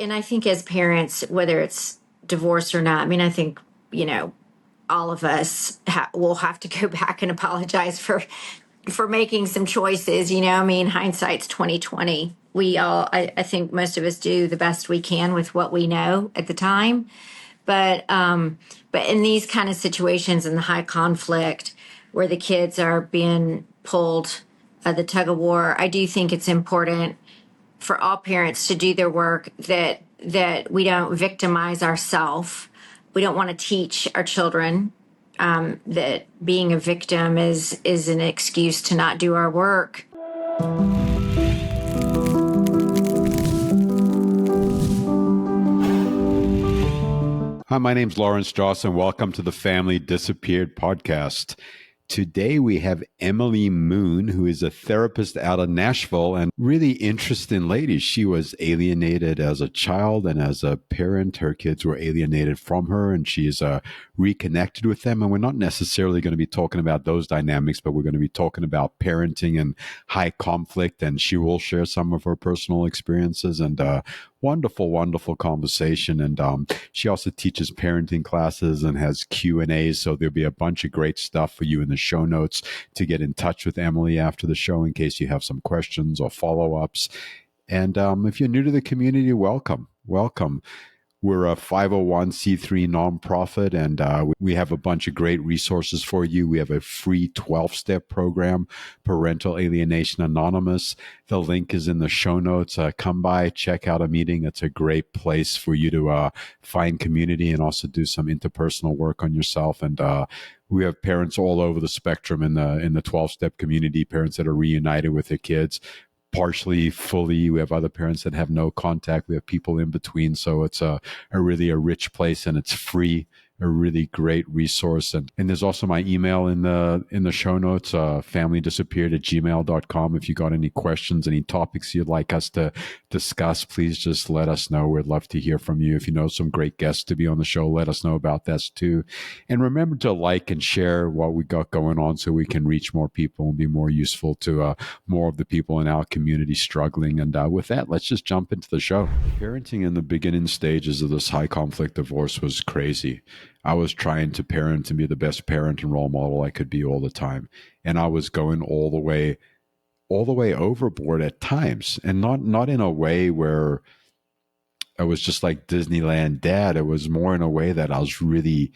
And I think as parents, whether it's divorce or not, I mean, I think, all of us will have to go back and apologize for making some choices. I mean, hindsight's 2020. I think most of us do the best we can with what we know at the time. But in these kind of situations, in the high conflict where the kids are being pulled, the tug of war, I do think it's important for all parents to do their work, that we don't victimize ourselves. We don't want to teach our children that being a victim is an excuse to not do our work. Hi, my name's Lawrence Joss, and welcome to the Family Disappeared podcast. Today we have Emily Moon, who is a therapist out of Nashville and really interesting lady. She was alienated as a child, and as a parent, her kids were alienated from her, and she is reconnected with them. And we're not necessarily going to be talking about those dynamics, but we're going to be talking about parenting and high conflict, and she will share some of her personal experiences, and wonderful, wonderful conversation. And she also teaches parenting classes and has Q&As. So there'll be a bunch of great stuff for you in the show notes to get in touch with Emily after the show in case you have some questions or follow-ups. And if you're new to the community, welcome. We're a 501c3 nonprofit, and we have a bunch of great resources for you. We have a free 12-step program, Parental Alienation Anonymous. The link is in the show notes. Come by, check out a meeting. It's a great place for you to find community and also do some interpersonal work on yourself. And we have parents all over the spectrum in the 12-step community, parents that are reunited with their kids. Partially, fully. We have other parents that have no contact. We have people in between. So it's a really rich place, and it's free, a really great resource. And there's also my email in the show notes, familydisappeared@gmail.com. If you got any questions, any topics you'd like us to discuss, please just let us know. We'd love to hear from you. If you know some great guests to be on the show, let us know about that too. And remember to like and share what we got going on so we can reach more people and be more useful to more of the people in our community struggling. And with that, let's just jump into the show. Parenting in the beginning stages of this high conflict divorce was crazy. I was trying to parent and be the best parent and role model I could be all the time. And I was going all the way overboard at times, and not in a way where I was just like Disneyland dad. It was more in a way that I was really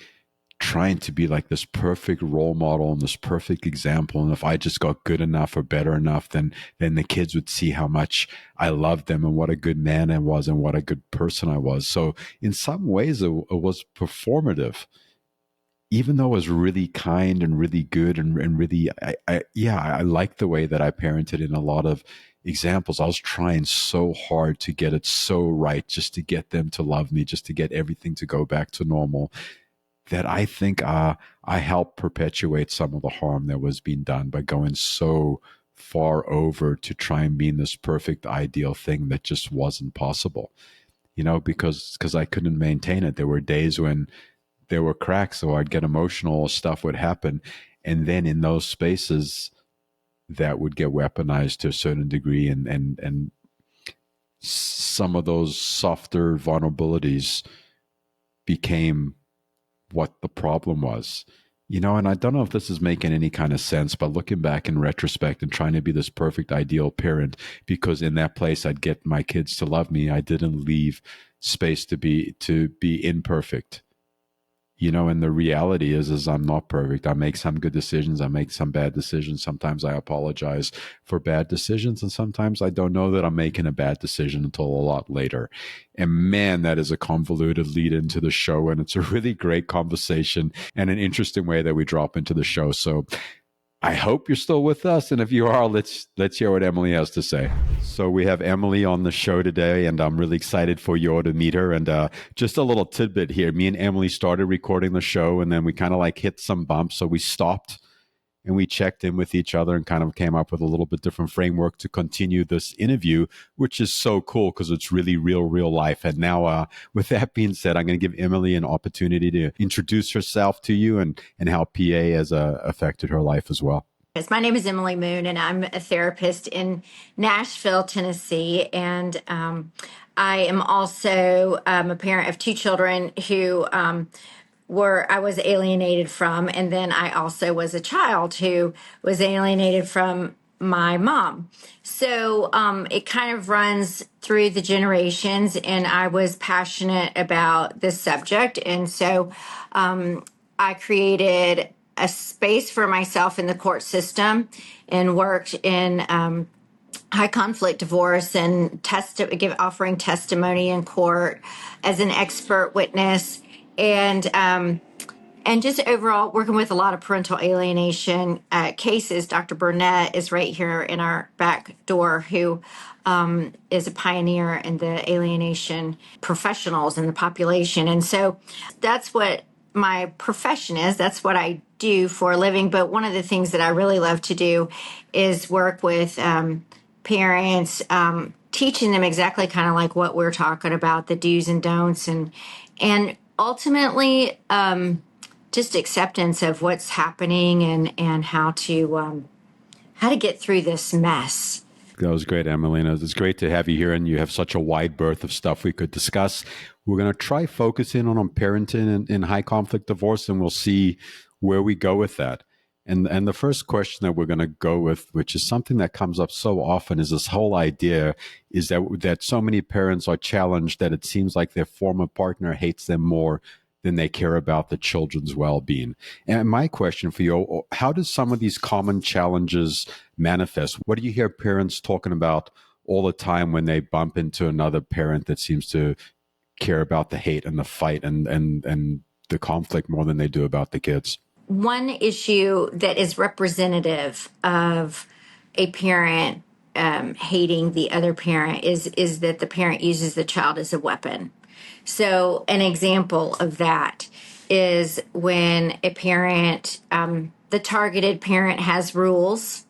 trying to be like this perfect role model and this perfect example. And if I just got good enough or better enough, then the kids would see how much I loved them and what a good man I was and what a good person I was. So in some ways it was performative, even though it was really kind and really good and really, I liked the way that I parented in a lot of examples. I was trying so hard to get it so right, just to get them to love me, just to get everything to go back to normal, that I think I helped perpetuate some of the harm that was being done by going so far over to try and be this perfect ideal thing that just wasn't possible, because I couldn't maintain it. There were days when there were cracks, or I'd get emotional, or stuff would happen. And then in those spaces that would get weaponized to a certain degree, and some of those softer vulnerabilities became what the problem was, and I don't know if this is making any kind of sense, but looking back in retrospect and trying to be this perfect ideal parent, because in that place I'd get my kids to love me, I didn't leave space to be imperfect. And the reality is I'm not perfect. I make some good decisions. I make some bad decisions. Sometimes I apologize for bad decisions. And sometimes I don't know that I'm making a bad decision until a lot later. And man, that is a convoluted lead into the show. And it's a really great conversation and an interesting way that we drop into the show. So I hope you're still with us. And if you are, let's hear what Emily has to say. So we have Emily on the show today, and I'm really excited for you all to meet her. And just a little tidbit here. Me and Emily started recording the show, and then we kind of like hit some bumps. So we stopped and we checked in with each other and kind of came up with a little bit different framework to continue this interview, which is so cool because it's really real life. And now with that being said, I'm going to give Emily an opportunity to introduce herself to you and how PA has affected her life as well. My name is Emily Moon, and I'm a therapist in Nashville, Tennessee. And I am also a parent of two children who I was alienated from. And then I also was a child who was alienated from my mom. So it kind of runs through the generations, and I was passionate about this subject. And so I created a space for myself in the court system and worked in high conflict divorce and offering testimony in court as an expert witness, and just overall working with a lot of parental alienation cases. Dr. Burnett is right here in our back door, who is a pioneer in the alienation professionals in the population. And so that's what my profession is. That's what I do for a living. But one of the things that I really love to do is work with parents, teaching them exactly kind of like what we're talking about, the do's and don'ts, and ultimately just acceptance of what's happening, and how to get through this mess. That was great, Emelina. It's great to have you here, and you have such a wide berth of stuff we could discuss. We're going to try focusing on parenting in high conflict divorce, and we'll see where we go with that. And the first question that we're going to go with, which is something that comes up so often, is this whole idea is that so many parents are challenged that it seems like their former partner hates them more than they care about the children's well-being. And my question for you, how does some of these common challenges manifest? What do you hear parents talking about all the time when they bump into another parent that seems to care about the hate and the fight and the conflict more than they do about the kids? One issue that is representative of a parent hating the other parent is that the parent uses the child as a weapon. So an example of that is when a parent, the targeted parent, has rules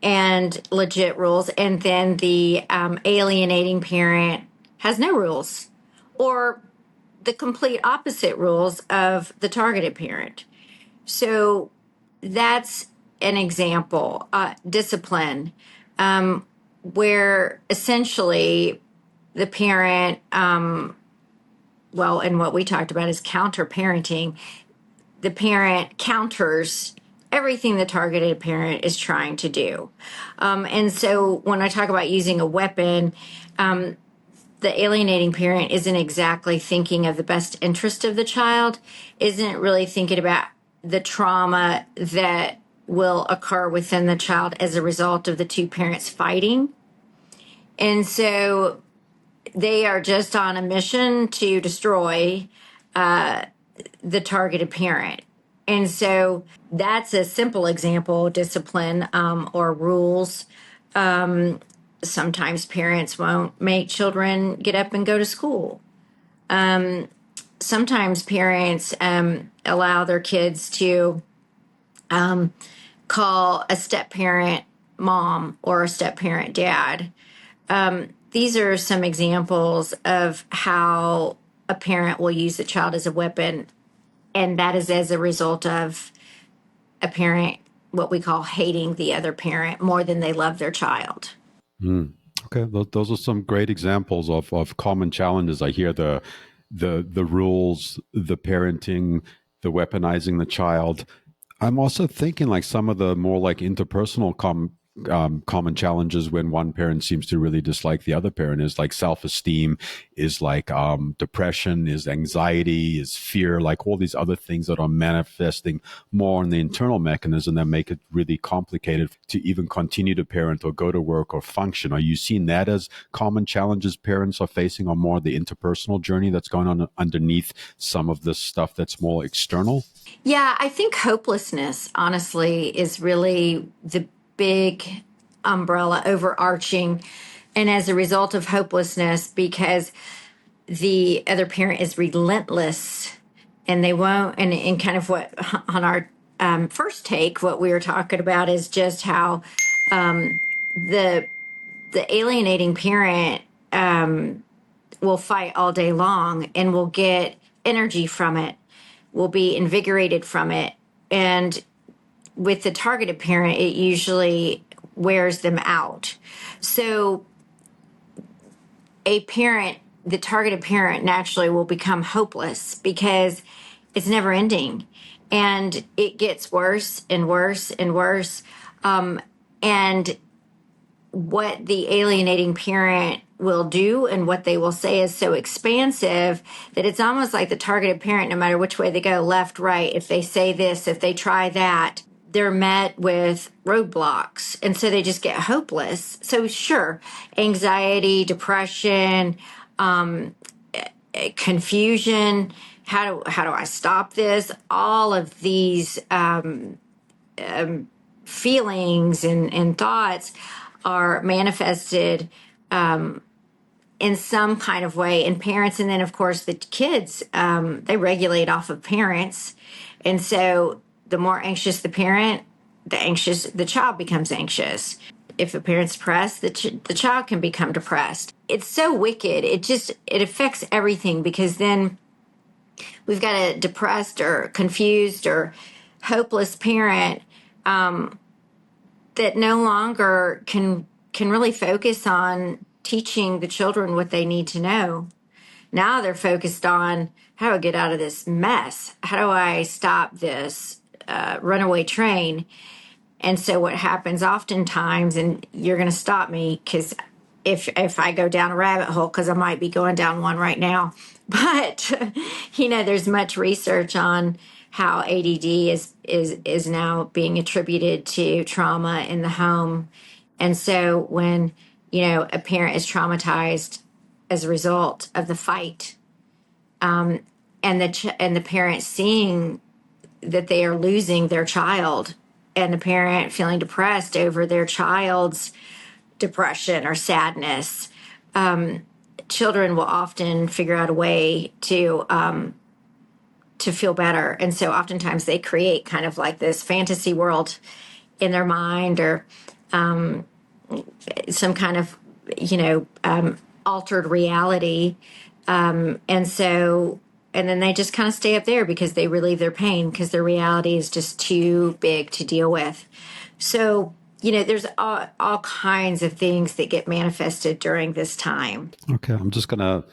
and legit rules, and then the alienating parent has no rules, or the complete opposite rules of the targeted parent. So that's an example. Discipline, where essentially the parent, and what we talked about is counter parenting. The parent counters everything the targeted parent is trying to do. And so when I talk about using a weapon, the alienating parent isn't exactly thinking of the best interest of the child, isn't really thinking about the trauma that will occur within the child as a result of the two parents fighting. And so they are just on a mission to destroy the targeted parent. And so that's a simple example. Discipline or rules. Sometimes parents won't make children get up and go to school. Sometimes parents allow their kids to call a step-parent mom or a step-parent dad. These are some examples of how a parent will use the child as a weapon, and that is as a result of a parent, what we call hating the other parent more than they love their child. Okay, those are some great examples of common challenges. I hear the rules, the parenting, the weaponizing the child. I'm also thinking like some of the more like interpersonal common challenges when one parent seems to really dislike the other parent is like self-esteem, is like depression, is anxiety, is fear, like all these other things that are manifesting more on the internal mechanism that make it really complicated to even continue to parent or go to work or function. Are you seeing that as common challenges parents are facing on more the interpersonal journey that's going on underneath some of the stuff that's more external? Yeah, I think hopelessness, honestly, is really the big umbrella overarching. And as a result of hopelessness, because the other parent is relentless and they won't, and kind of what on our first take, what we were talking about is just how the alienating parent will fight all day long and will get energy from it, will be invigorated from it. And with the targeted parent, it usually wears them out. So the targeted parent naturally will become hopeless because it's never ending and it gets worse and worse and worse. And what the alienating parent will do and what they will say is so expansive that it's almost like the targeted parent, no matter which way they go, left, right, if they say this, if they try that, they're met with roadblocks. And so they just get hopeless. So, sure, anxiety, depression, confusion. How do I stop this? All of these feelings and thoughts are manifested in some kind of way in parents. And then, of course, the kids, they regulate off of parents. And so the more anxious the parent, the child becomes anxious. If a parent's depressed, the child can become depressed. It's so wicked. It affects everything because then we've got a depressed or confused or hopeless parent that no longer can really focus on teaching the children what they need to know. Now they're focused on how do I get out of this mess? How do I stop this runaway train? And so what happens oftentimes, and you're going to stop me because if I go down a rabbit hole, because I might be going down one right now, but there's much research on how ADD is now being attributed to trauma in the home. And so when a parent is traumatized as a result of the fight, and the parent seeing that they are losing their child, and the parent feeling depressed over their child's depression or sadness, children will often figure out a way to feel better. And so oftentimes they create kind of like this fantasy world in their mind, or some kind of, altered reality. And then they just kind of stay up there because they relieve their pain because their reality is just too big to deal with. So, there's all kinds of things that get manifested during this time. Okay, I'm just going to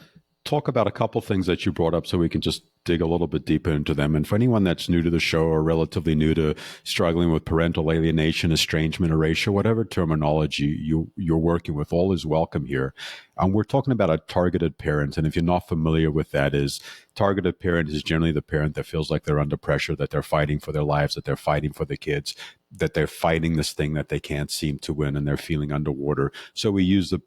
talk about a couple things that you brought up so we can just dig a little bit deeper into them. And for anyone that's new to the show or relatively new to struggling with parental alienation, estrangement, erasure, whatever terminology you're working with, all is welcome here. We're talking about a targeted parent. And if you're not familiar with that, is targeted parent is generally the parent that feels like they're under pressure, that they're fighting for their lives, that they're fighting for the kids, that they're fighting this thing that they can't seem to win and they're feeling underwater. So we use the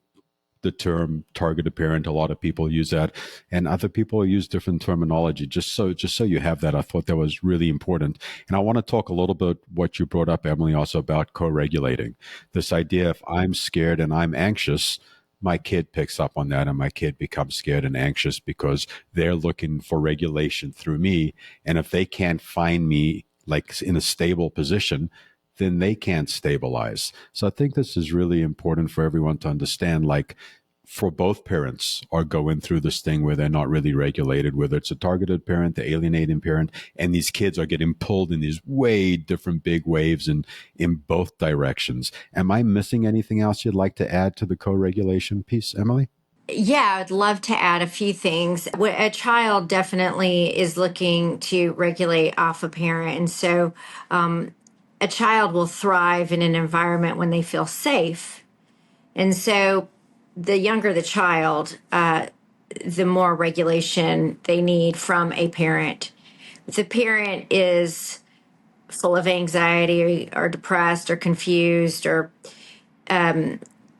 term targeted parent. A lot of people use that, and other people use different terminology. Just so you have that, I thought that was really important. And I want to talk a little bit what you brought up, Emily, also about co-regulating. This idea, if I'm scared and I'm anxious, my kid picks up on that and my kid becomes scared and anxious because they're looking for regulation through me. And if they can't find me like in a stable position, then they can't stabilize. So I think this is really important for everyone to understand, like for both parents are going through this thing where they're not really regulated, whether it's a targeted parent, the alienating parent, and these kids are getting pulled in these way different big waves in both directions. Am I missing anything else you'd like to add to the co-regulation piece, Emily? Yeah, I'd love to add a few things. A child definitely is looking to regulate off a parent. And so a child will thrive in an environment when they feel safe. And so the younger the child, the more regulation they need from a parent. If the parent is full of anxiety or depressed or confused or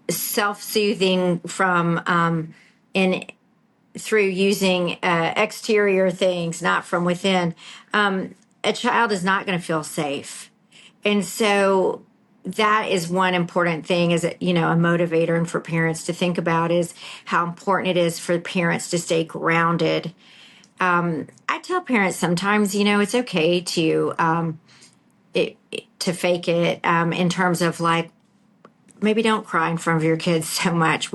self-soothing from through using exterior things, not from within, a child is not going to feel safe. And so that is one important thing as a motivator, and for parents to think about is how important it is for parents to stay grounded. I tell parents sometimes, it's okay to fake it in terms of like maybe don't cry in front of your kids so much.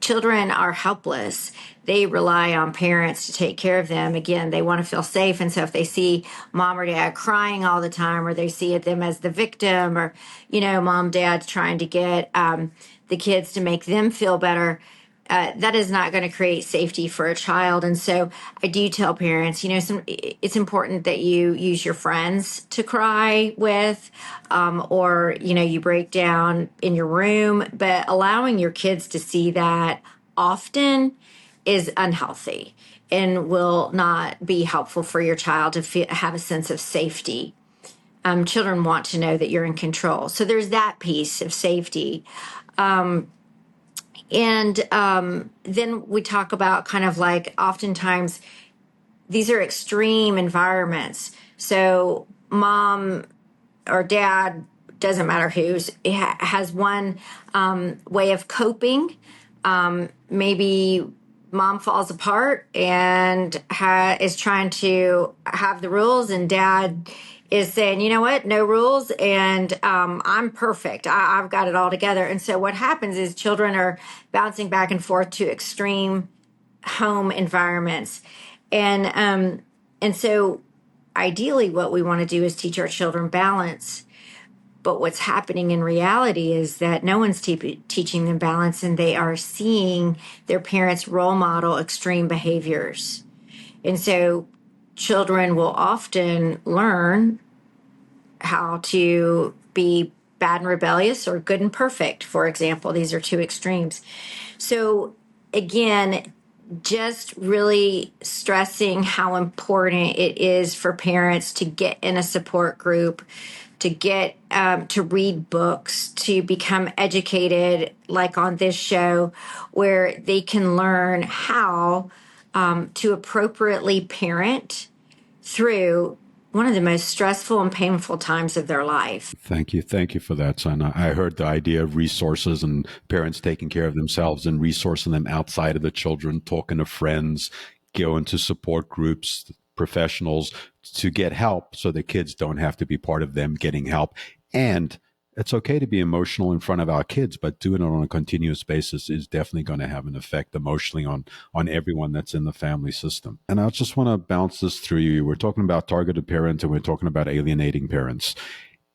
Children are helpless. They rely on parents to take care of them. Again, they want to feel safe. And so if they see mom or dad crying all the time, or they see them as the victim, or, mom, dad trying to get the kids to make them feel better, that is not going to create safety for a child. And so I do tell parents, it's important that you use your friends to cry with, or, you break down in your room, but allowing your kids to see that often is unhealthy and will not be helpful for your child to have a sense of safety. Children want to know that you're in control. So there's that piece of safety. And then we talk about kind of like oftentimes these are extreme environments. So mom or dad, doesn't matter who's, has one way of coping. Maybe mom falls apart and is trying to have the rules, and dad is saying, you know what, no rules, and I'm perfect. I've got it all together. And so what happens is children are bouncing back and forth to extreme home environments. And so ideally what we want to do is teach our children balance. But what's happening in reality is that no one's teaching them balance, and they are seeing their parents role model extreme behaviors. And so children will often learn how to be bad and rebellious or good and perfect, for example. These are two extremes. So again, just really stressing how important it is for parents to get in a support group, to get to read books, to become educated, like on this show, where they can learn how to appropriately parent through one of the most stressful and painful times of their life. Thank you. Thank you for that, son. I heard the idea of resources and parents taking care of themselves and resourcing them outside of the children, talking to friends, going to support groups, professionals to get help so the kids don't have to be part of them getting help. And it's okay to be emotional in front of our kids, but doing it on a continuous basis is definitely going to have an effect emotionally on everyone that's in the family system. And I just want to bounce this through you. We're talking about targeted parents and we're talking about alienating parents.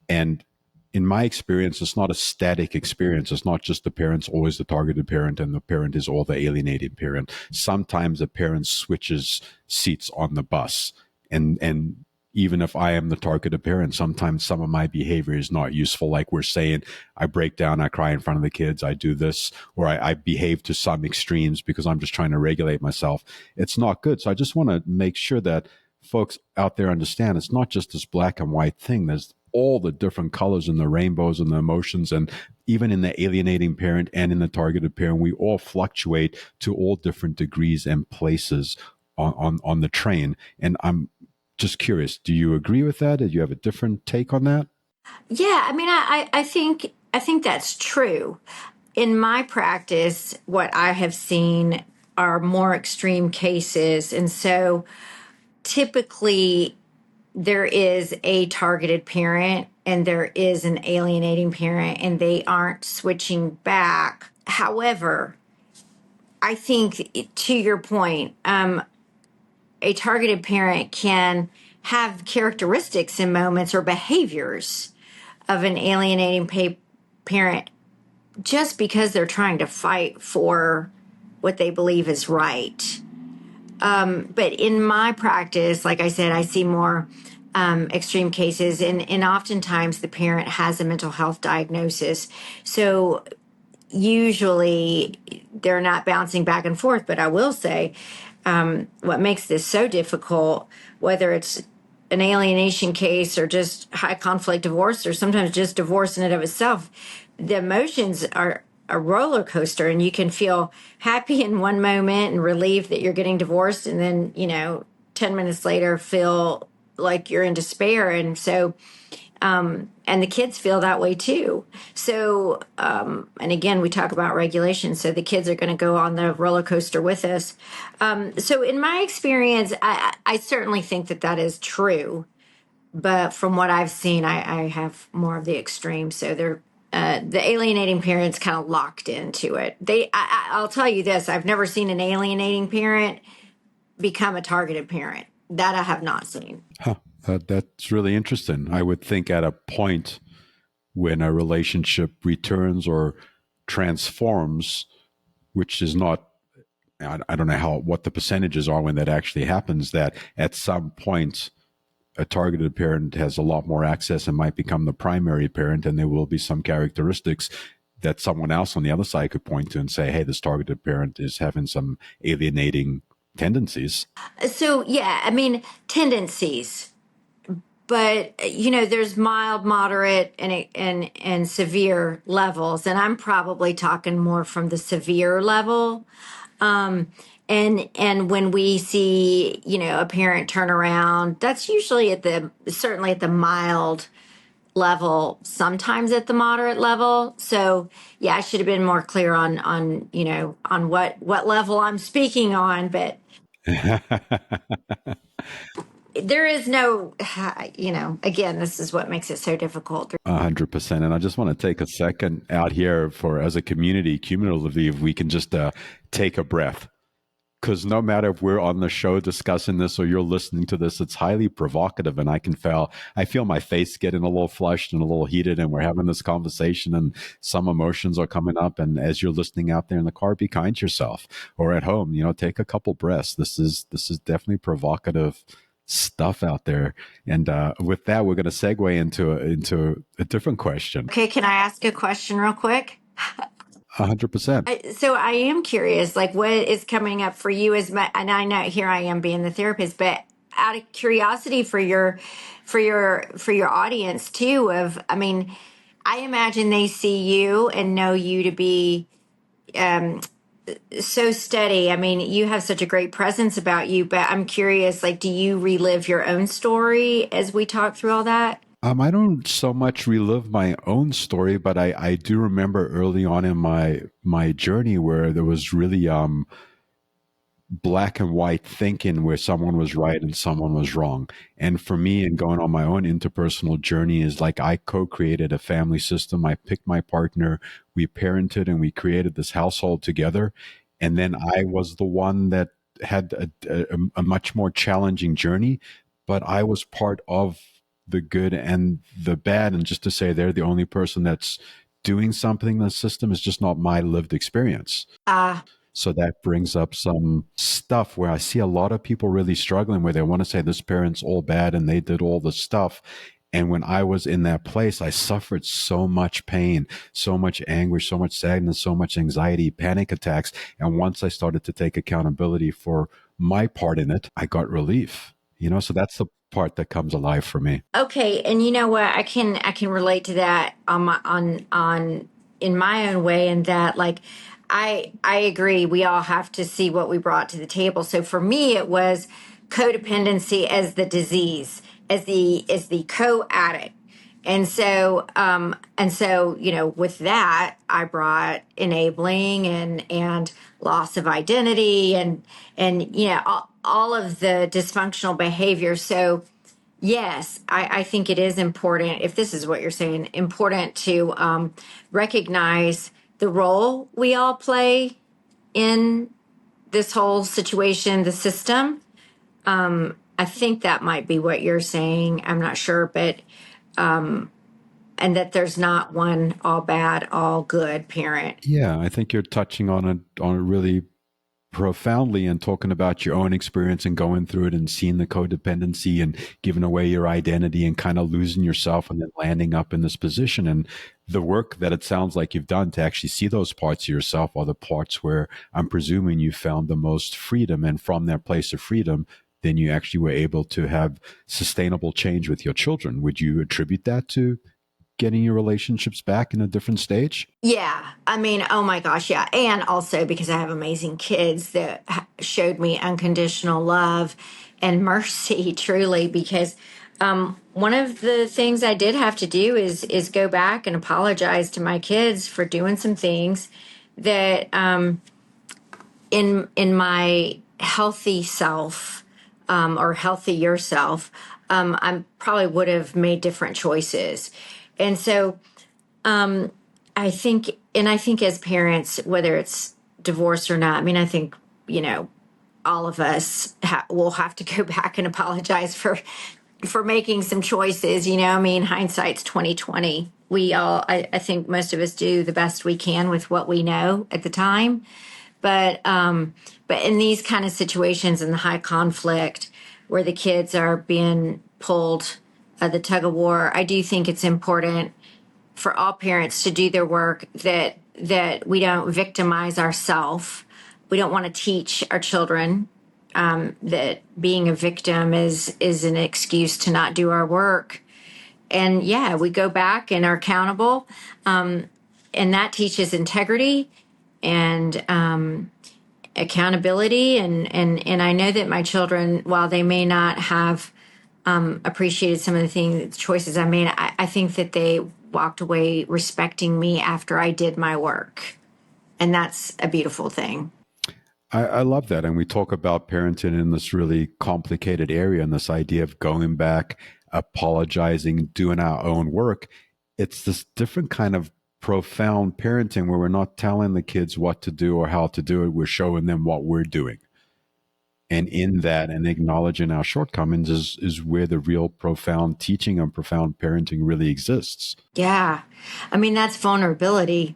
And in my experience, it's not a static experience. It's not just the parent's always the targeted parent and the parent is all the alienated parent. Sometimes the parent switches seats on the bus. And even if I am the targeted parent, sometimes some of my behavior is not useful. Like we're saying, I break down, I cry in front of the kids, I do this, or I behave to some extremes because I'm just trying to regulate myself. It's not good. So I just want to make sure that folks out there understand it's not just this black and white thing. There's all the different colors and the rainbows and the emotions. And even in the alienating parent and in the targeted parent, we all fluctuate to all different degrees and places on the train. And I'm just curious, do you agree with that? Do you have a different take on that? Yeah, I mean, I think that's true. In my practice, what I have seen are more extreme cases, and so typically there is a targeted parent and there is an alienating parent, and they aren't switching back. However, I think to your point, a targeted parent can have characteristics and moments or behaviors of an alienating parent just because they're trying to fight for what they believe is right. But in my practice, like I said, I see more extreme cases, and oftentimes the parent has a mental health diagnosis. So usually they're not bouncing back and forth. But I will say, what makes this so difficult, whether it's an alienation case or just high conflict divorce, or sometimes just divorce in and of itself, the emotions are a roller coaster, and you can feel happy in one moment and relieved that you're getting divorced, and then 10 minutes later feel like you're in despair. And so and the kids feel that way too. So, and again, we talk about regulation. So the kids are going to go on the roller coaster with us. So in my experience, I certainly think that is true. But from what I've seen, I have more of the extreme. So the alienating parents kind of locked into it. I'll tell you this: I've never seen an alienating parent become a targeted parent. That I have not seen. Huh. That's really interesting. I would think at a point when a relationship returns or transforms, which is not, I don't know what the percentages are when that actually happens, that at some point a targeted parent has a lot more access and might become the primary parent, and there will be some characteristics that someone else on the other side could point to and say, hey, this targeted parent is having some alienating tendencies. So yeah, I mean tendencies, but there's mild, moderate, and severe levels, and I'm probably talking more from the severe level. And when we see a parent turn around, that's usually certainly at the mild level, sometimes at the moderate level. So yeah, I should have been more clear on what level I'm speaking on, but there is no, again, this is what makes it so difficult. 100%. And I just want to take a second out here for, as a community, cumulatively, if we can just take a breath. Because no matter if we're on the show discussing this or you're listening to this, it's highly provocative, and I feel my face getting a little flushed and a little heated, and we're having this conversation, and some emotions are coming up. And as you're listening out there in the car, be kind to yourself, or at home, take a couple breaths. This is definitely provocative stuff out there. And with that, we're going to segue into a different question. Okay, can I ask a question real quick? 100%. So I am curious, like what is coming up for you and I know here I am being the therapist, but out of curiosity for your audience too, I mean, I imagine they see you and know you to be so steady. I mean, you have such a great presence about you, but I'm curious, like, do you relive your own story as we talk through all that? I don't so much relive my own story, but I do remember early on in my journey where there was really black and white thinking, where someone was right and someone was wrong. And for me, and going on my own interpersonal journey, is like I co-created a family system. I picked my partner, we parented, and we created this household together. And then I was the one that had a much more challenging journey, but I was part of the good and the bad. And just to say they're the only person that's doing something in the system is just not my lived experience. So that brings up some stuff where I see a lot of people really struggling, where they want to say this parent's all bad and they did all the stuff. And when I was in that place, I suffered so much pain, so much anguish, so much sadness, so much anxiety, panic attacks. And once I started to take accountability for my part in it, I got relief. So that's the part that comes alive for me. Okay, and you know what? I can relate to that on in my own way, in that like I agree we all have to see what we brought to the table. So for me it was codependency as the disease, as the co-addict. And so with that I brought enabling and loss of identity and all of the dysfunctional behavior. So yes, I think it is important, if this is what you're saying, important to recognize the role we all play in this whole situation, the system. I think that might be what you're saying. I'm not sure, but and that there's not one all bad, all good parent. Yeah, I think you're touching on a really profoundly, and talking about your own experience and going through it and seeing the codependency and giving away your identity and kind of losing yourself and then landing up in this position. And the work that it sounds like you've done to actually see those parts of yourself are the parts where I'm presuming you found the most freedom. And from that place of freedom, then you actually were able to have sustainable change with your children. Would you attribute that to getting your relationships back in a different stage? Yeah. I mean, oh my gosh. Yeah. And also because I have amazing kids that showed me unconditional love and mercy, truly, because one of the things I did have to do is go back and apologize to my kids for doing some things that in my healthy self or healthier self, I probably would have made different choices. And so I think as parents, whether it's divorce or not, I mean, I think, you know, all of us will have to go back and apologize for making some choices. You know, I mean, hindsight's 2020. We all, I think most of us do the best we can with what we know at the time. But in these kind of situations in the high conflict where the kids are being pulled, the tug of war, I do think it's important for all parents to do their work, that we don't victimize ourselves. We don't want to teach our children that being a victim is an excuse to not do our work. And yeah, we go back and are accountable, and that teaches integrity and accountability. And I know that my children, while they may not have appreciated some of the choices I made, I think that they walked away respecting me after I did my work. And that's a beautiful thing. I love that. And we talk about parenting in this really complicated area and this idea of going back, apologizing, doing our own work. It's this different kind of profound parenting where we're not telling the kids what to do or how to do it. We're showing them what we're doing. And in that and acknowledging our shortcomings is where the real profound teaching and profound parenting really exists. Yeah. I mean, that's vulnerability.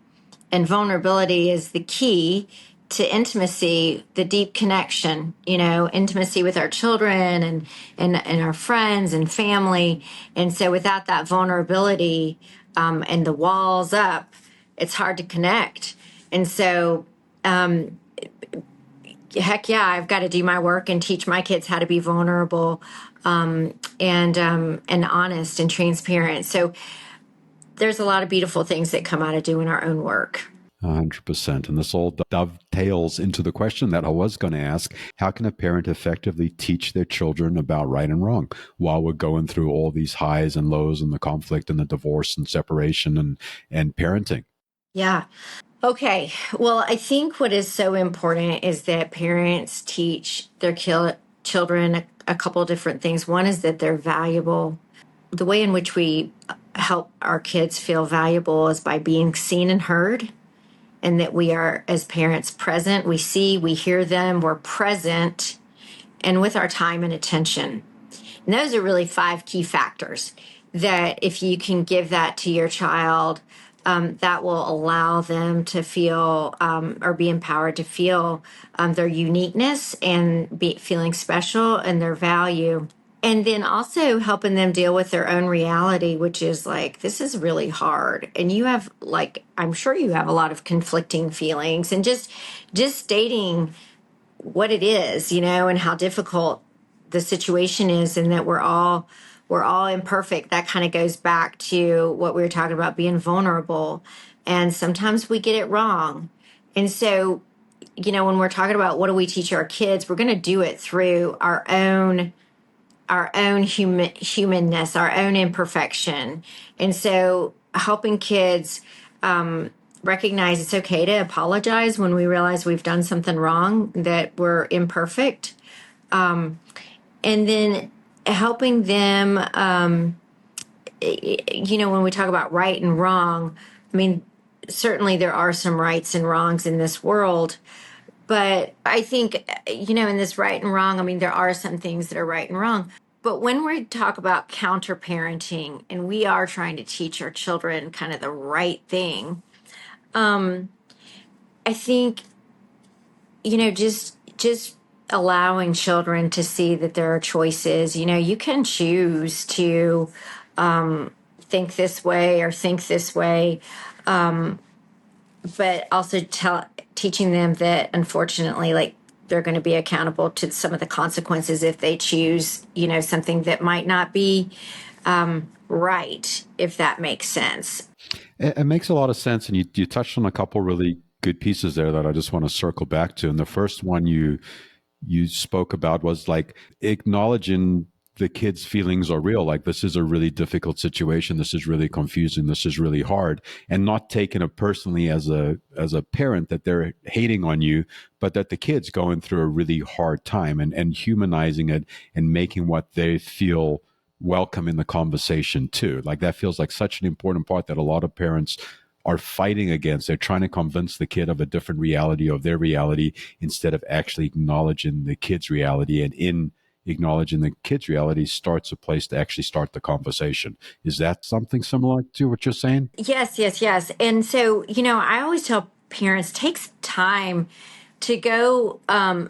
And vulnerability is the key to intimacy, the deep connection, you know, intimacy with our children and our friends and family. And so without that vulnerability and the walls up, it's hard to connect. And so, heck yeah, I've got to do my work and teach my kids how to be vulnerable and honest and transparent. So there's a lot of beautiful things that come out of doing our own work. 100%. And this all dovetails into the question that I was going to ask. How can a parent effectively teach their children about right and wrong while we're going through all these highs and lows and the conflict and the divorce and separation and parenting? Yeah. Okay. Well, I think what is so important is that parents teach their children a couple of different things. One is that they're valuable. The way in which we help our kids feel valuable is by being seen and heard, and that we are, as parents, present. We see, we hear them, we're present, and with our time and attention. And those are really 5 key factors that if you can give that to your child, that will allow them to feel or be empowered to feel their uniqueness and feeling special and their value. And then also helping them deal with their own reality, which is like, this is really hard. And you have, like, I'm sure you have a lot of conflicting feelings, and just stating what it is, you know, and how difficult the situation is, and that we're all imperfect. That kind of goes back to what we were talking about, being vulnerable. And sometimes we get it wrong. And so, you know, when we're talking about what do we teach our kids, we're going to do it through our own humanness, our own imperfection. And so helping kids recognize it's okay to apologize when we realize we've done something wrong, that we're imperfect. And then helping them, you know, when we talk about right and wrong, I mean, certainly there are some rights and wrongs in this world. But I think, you know, in this right and wrong, I mean, there are some things that are right and wrong. But when we talk about counter parenting and we are trying to teach our children kind of the right thing, I think, you know, just allowing children to see that there are choices. You know, you can choose to think this way or think this way, but also teaching them that, unfortunately, like, they're going to be accountable to some of the consequences if they choose, you know, something that might not be right, if that makes sense. It makes a lot of sense. And you touched on a couple really good pieces there that I just want to circle back to. And the first one you spoke about was like acknowledging the kids' feelings are real. Like, this is a really difficult situation. This is really confusing. This is really hard, and not taking it personally as a parent that they're hating on you, but that the kid's going through a really hard time, and humanizing it and making what they feel welcome in the conversation too. Like, that feels like such an important part that a lot of parents are fighting against. They're trying to convince the kid of a different reality, of their reality, instead of actually acknowledging the kid's reality. And in acknowledging the kid's reality starts a place to actually start the conversation. Is that something similar to what you're saying? Yes, yes, yes. And so, I always tell parents, take some time to go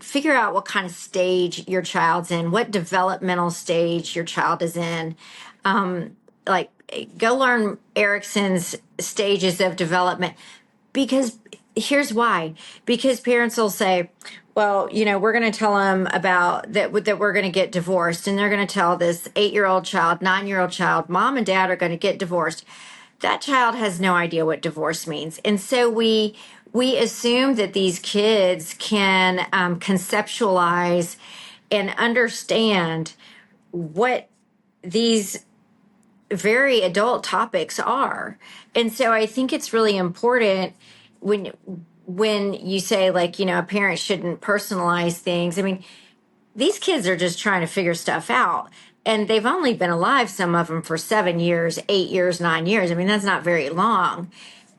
figure out what kind of stage your child's in, what developmental stage your child is in. Like, go learn Erickson's stages of development, because here's why. Because parents will say, well, we're going to tell them about that we're going to get divorced, and they're going to tell this 8-year-old child, 9-year-old child, mom and dad are going to get divorced. That child has no idea what divorce means. And so we assume that these kids can conceptualize and understand what these very adult topics are. And so I think it's really important when you say, like, a parent shouldn't personalize things. I mean, these kids are just trying to figure stuff out. And they've only been alive, some of them, for 7 years, 8 years, 9 years. I mean, that's not very long.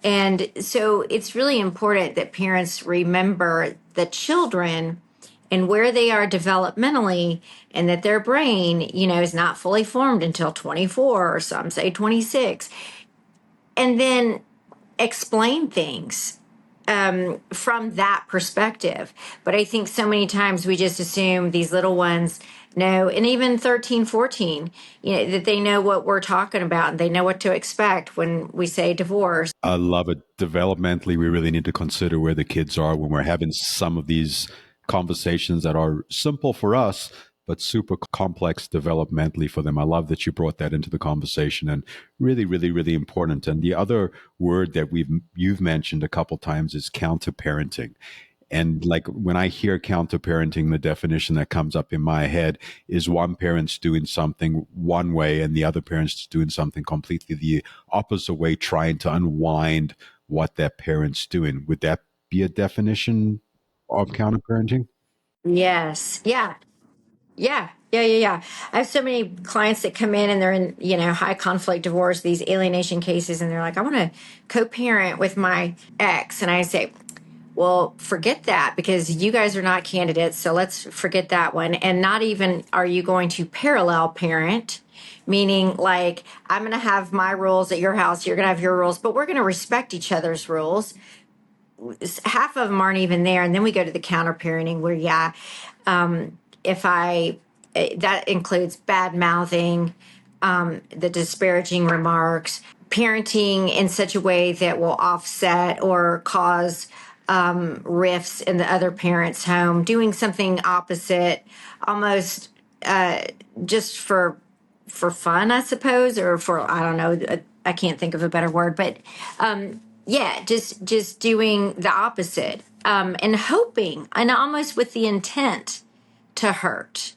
And so it's really important that parents remember the children and where they are developmentally, and that their brain, is not fully formed until 24, or some say 26. And then explain things from that perspective. But I think so many times we just assume these little ones know, and even 13, 14, that they know what we're talking about and they know what to expect when we say divorce. I love it. Developmentally, we really need to consider where the kids are when we're having some of these conversations that are simple for us, but super complex developmentally for them. I love that you brought that into the conversation, and really, really, really important. And the other word that you've mentioned a couple times is counter-parenting. And like when I hear counter-parenting, the definition that comes up in my head is one parent's doing something one way and the other parent's doing something completely the opposite way, trying to unwind what that parent's doing. Would that be a definition of counter-parenting? Yes. Yeah. Yeah. Yeah. Yeah. Yeah. I have so many clients that come in and they're in, high conflict divorce, these alienation cases, and they're like, I want to co parent with my ex. And I say, well, forget that, because you guys are not candidates. So let's forget that one. And not even are you going to parallel parent, meaning like, I'm going to have my rules at your house, you're going to have your rules, but we're going to respect each other's rules. Half of them aren't even there. And then we go to the counter parenting where, if that includes bad mouthing, the disparaging remarks, parenting in such a way that will offset or cause rifts in the other parent's home, doing something opposite, almost just for fun, I suppose, or for, I don't know, I can't think of a better word, but yeah, just doing the opposite, and hoping, and almost with the intent to hurt,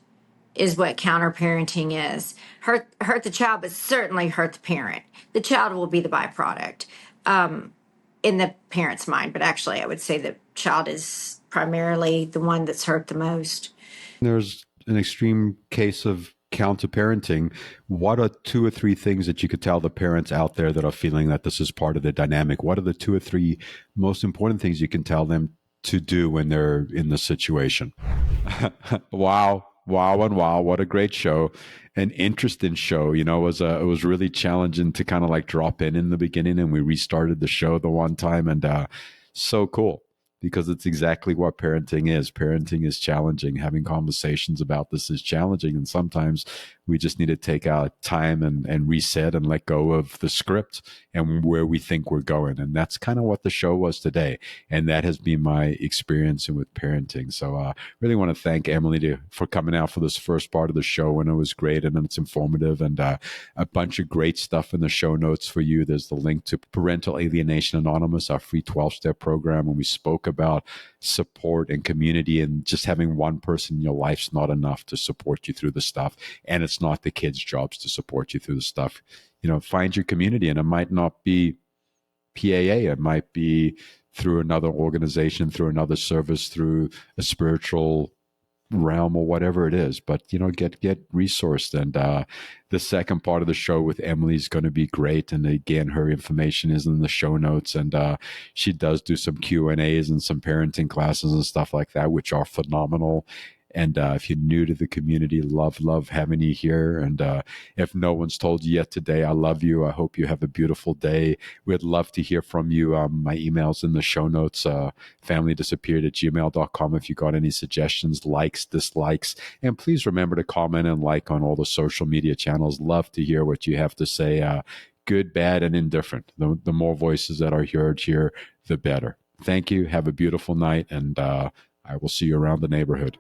is what counter parenting is. Hurt the child, but certainly hurt the parent. The child will be the byproduct in the parent's mind, but actually, I would say the child is primarily the one that's hurt the most. There's an extreme case of counter parenting. What are two or three things that you could tell the parents out there that are feeling that this is part of the dynamic? What are the two or three most important things you can tell them to do when they're in this situation? Wow. Wow and wow. What a great show. An interesting show. It was really challenging to kind of like drop in the beginning, and we restarted the show the one time, and so cool, because it's exactly what parenting is. Parenting is challenging. Having conversations about this is challenging. And sometimes we just need to take our time and reset and let go of the script and where we think we're going. And that's kind of what the show was today. And that has been my experience with parenting. So I really want to thank Emily for coming out for this first part of the show. And it was great and it's informative, and a bunch of great stuff in the show notes for you. There's the link to Parental Alienation Anonymous, our free 12-step program. And we spoke about support and community, and just having one person in your life's not enough to support you through the stuff. And it's not the kids' jobs to support you through the stuff. Find your community, and it might not be PAA. It might be through another organization, through another service, through a spiritual realm or whatever it is, but get resourced. And the second part of the show with Emily is going to be great, and again, her information is in the show notes, and she does do some Q&As and some parenting classes and stuff like that, which are phenomenal. And if you're new to the community, love having you here. And if no one's told you yet today, I love you. I hope you have a beautiful day. We'd love to hear from you. My email's in the show notes, familydisappeared@gmail.com, if you got any suggestions, likes, dislikes. And please remember to comment and like on all the social media channels. Love to hear what you have to say, good, bad, and indifferent. The more voices that are heard here, the better. Thank you. Have a beautiful night, and I will see you around the neighborhood.